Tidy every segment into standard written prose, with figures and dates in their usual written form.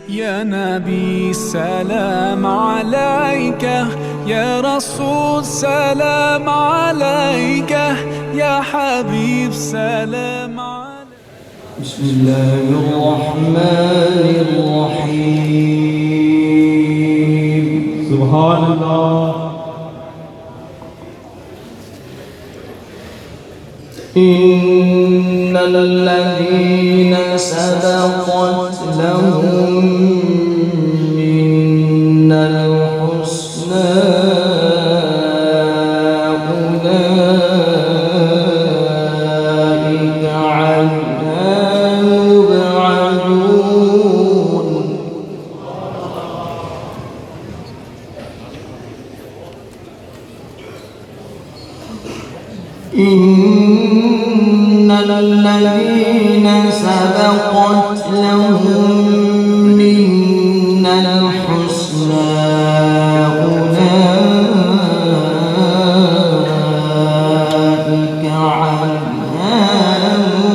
يا نبي سلام عليك، يا رسول سلام عليك، يا حبيب سلام عليك. بسم الله الرحمن الرحيم. سبحان الله. إن الذين سبقت لهم منا الحسنى أولئك عنها مبعدون. إن الذين سبقت لهم منا الحسنى أولئك عنها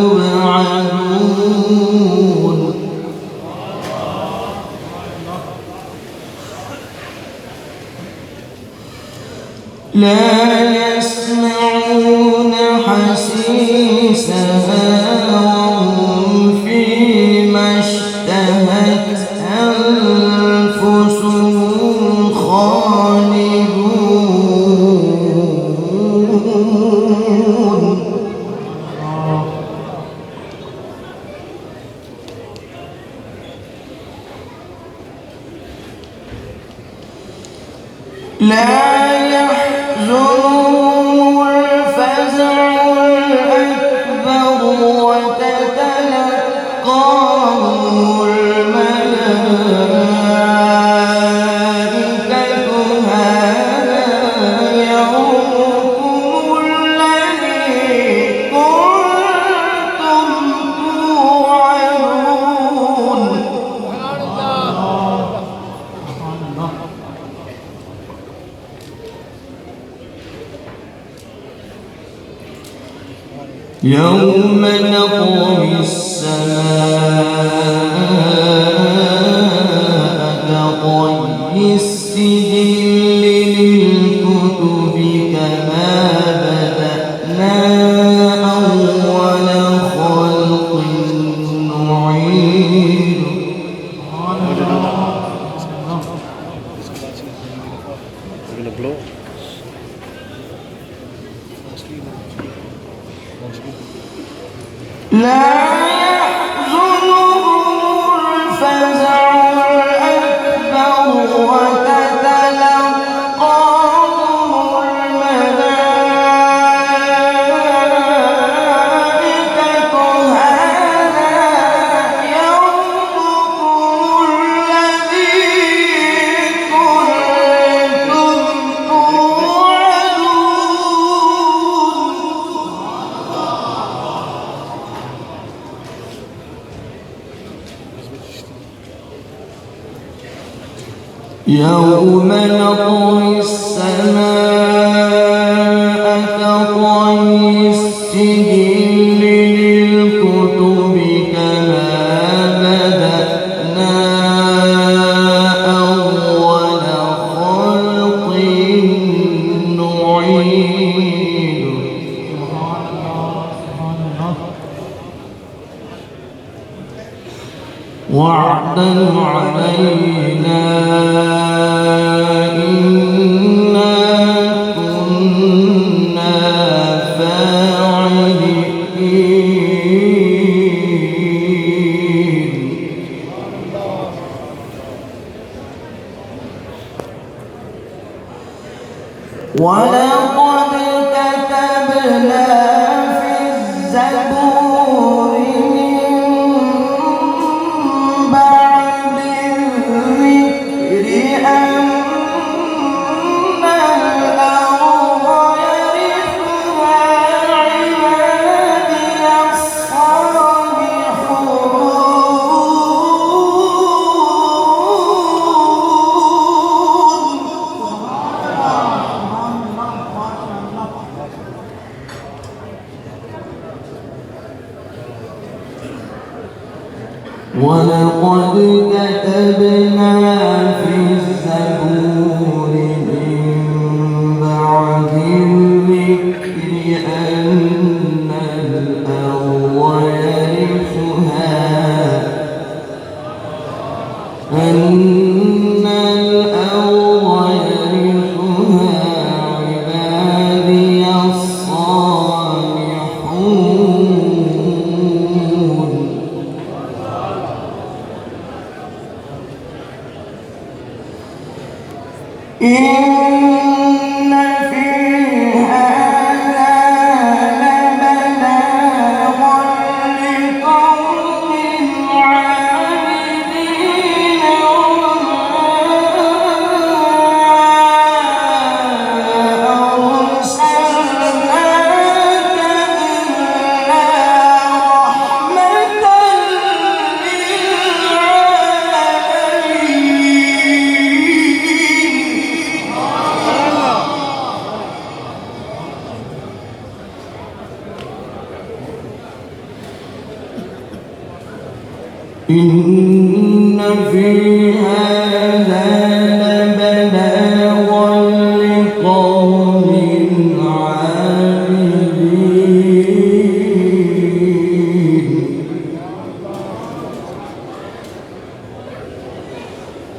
مبعدون. لا يسمعون حسيسها وهم فيما اشتهت أنفسهم خالدون. لا يحزنهم الفزع الأكبر وتتلقاهم الملائكة هذا يومكم الذي كنتم توعدون. يوم نطوي السماء كطي السجل للكتب كما بدأنا أول خلق نعيد. لا يحزنهم الفزع الأكبر وتتلقاهم الملائكة هذا يومكم الذي كنتم توعدون. يوم نطوي السماء كطي السجل للكتب كما بدأنا أول خلق نعيد. وعدا علينا إنا كنا فاعلين. ولقد كتبنا في الزبور بعد الذكر أن الأرض يرثها عبادي الصالحون. كتبنا في الزبور من بعد الذكر أن الأرض يرثها عبادي الصالحون إن في هذا لبلاغا لقوم عابدين وما أرسلناك إلا رحمة إن في هذا لبلاغا لقوم عابدين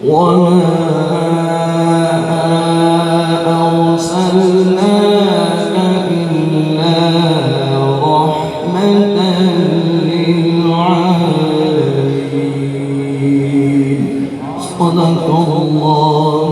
وما أرسلناك إلا رحمة للعالمين. صدق الله